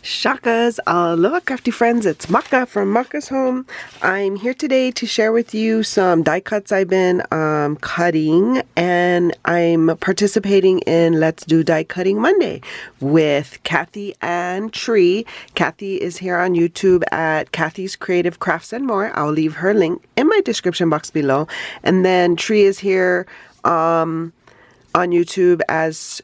Shakas, aloha crafty friends, it's Maka from Makaz Home. I'm here today to share with you some die cuts I've been cutting, and I'm participating in Let's Do Die Cutting Monday with Kathy and Tree. Kathy is here on YouTube at Kathy's Creative Crafts and More. I'll leave her link in my description box below. And then Tree is here on YouTube as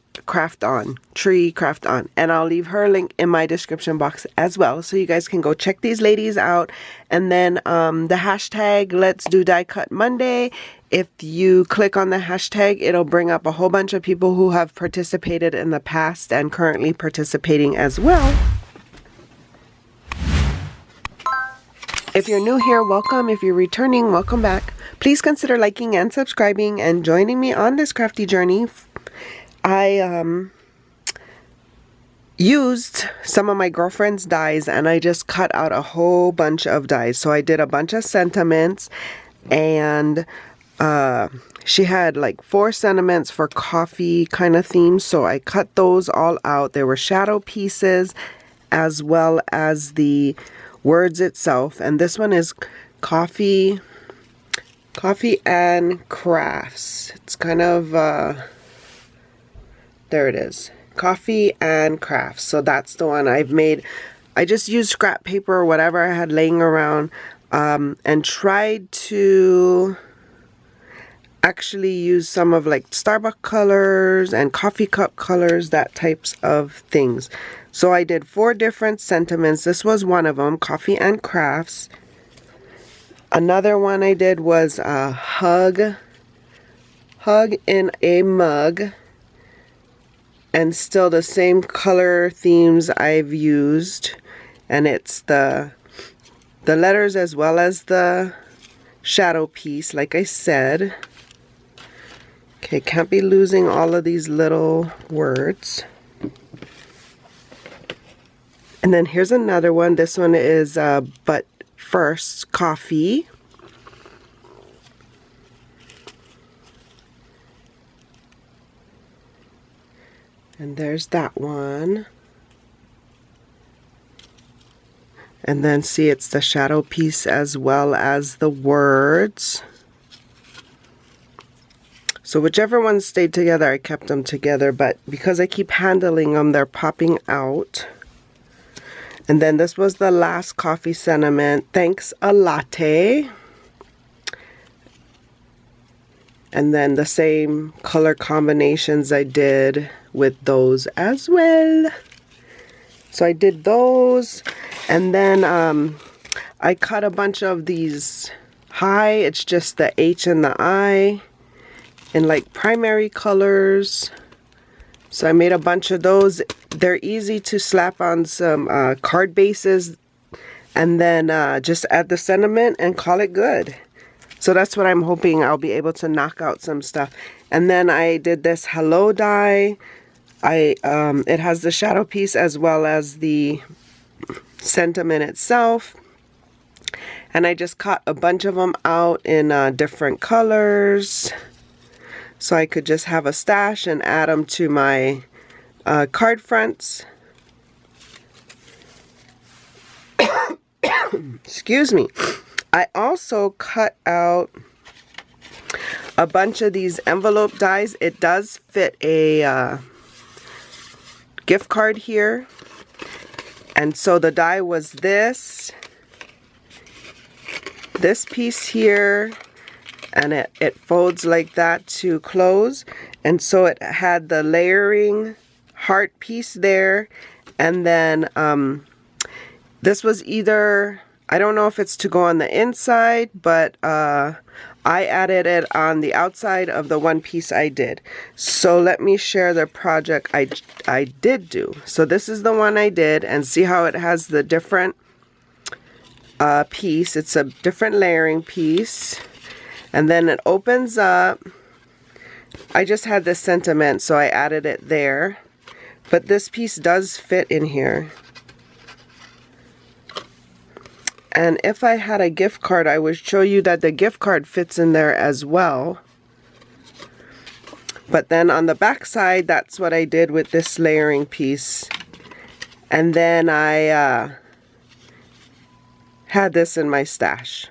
Tree Craft On, and I'll leave her link in my description box as well, so you guys can go check these ladies out. And then the hashtag Let's Do Die Cut Monday, if you click on the hashtag, it'll bring up a whole bunch of people who have participated in the past and currently participating as well. If you're new here, welcome. If you're returning, welcome back. Please consider liking and subscribing and joining me on this crafty journey. I used some of my girlfriend's dies, and I just cut out a whole bunch of dies. So I did a bunch of sentiments, and she had like 4 sentiments for coffee kind of themes. So I cut those all out. There were shadow pieces as well as the words itself, and this one is coffee and crafts. It's kind of there it is, coffee and crafts. So that's the one I've made. I just used scrap paper or whatever I had laying around, and tried to actually use some of like Starbucks colors and coffee cup colors, that types of things. So I did 4 different sentiments. This was one of them, coffee and crafts. Another one I did was a hug in a mug, and still the same color themes I've used, and it's the letters as well as the shadow piece, like I said. Okay, can't be losing all of these little words. And then here's another one. This one is but first coffee. And there's that one. And then see, it's the shadow piece as well as the words. So whichever ones stayed together, I kept them together, but because I keep handling them, they're popping out. And then this was the last coffee sentiment, thanks a latte. And then the same color combinations I did with those as well. So I did those, and then I cut a bunch of these high. It's just the H and the I in like primary colors. So I made a bunch of those. They're easy to slap on some card bases, and then just add the sentiment and call it good. So that's what I'm hoping I'll be able to knock out some stuff. And then I did this hello die. It has the shadow piece as well as the sentiment itself. And I just cut a bunch of them out in different colors, so I could just have a stash and add them to my card fronts. Excuse me. I also cut out a bunch of these envelope dies. It does fit a gift card here. And so the die was this piece here, and it folds like that to close. And so it had the layering heart piece there, and then this was either, I don't know if it's to go on the inside, but I added it on the outside of the one piece I did. So let me share the project I did do. So this is the one I did, and see how it has the different piece. It's a different layering piece. And then it opens up. I just had this sentiment, so I added it there. But this piece does fit in here. And if I had a gift card, I would show you that the gift card fits in there as well. But then on the back side, that's what I did with this layering piece. And then I had this in my stash.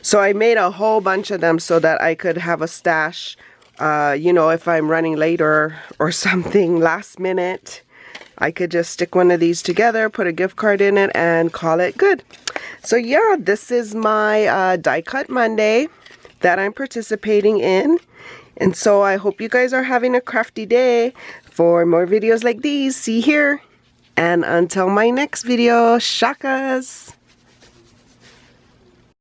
So I made a whole bunch of them so that I could have a stash, you know, if I'm running late or something last minute. I could just stick one of these together, put a gift card in it, and call it good. So yeah, this is my Die Cut Monday that I'm participating in. And so I hope you guys are having a crafty day. For more videos like these, see here. And until my next video, shakas!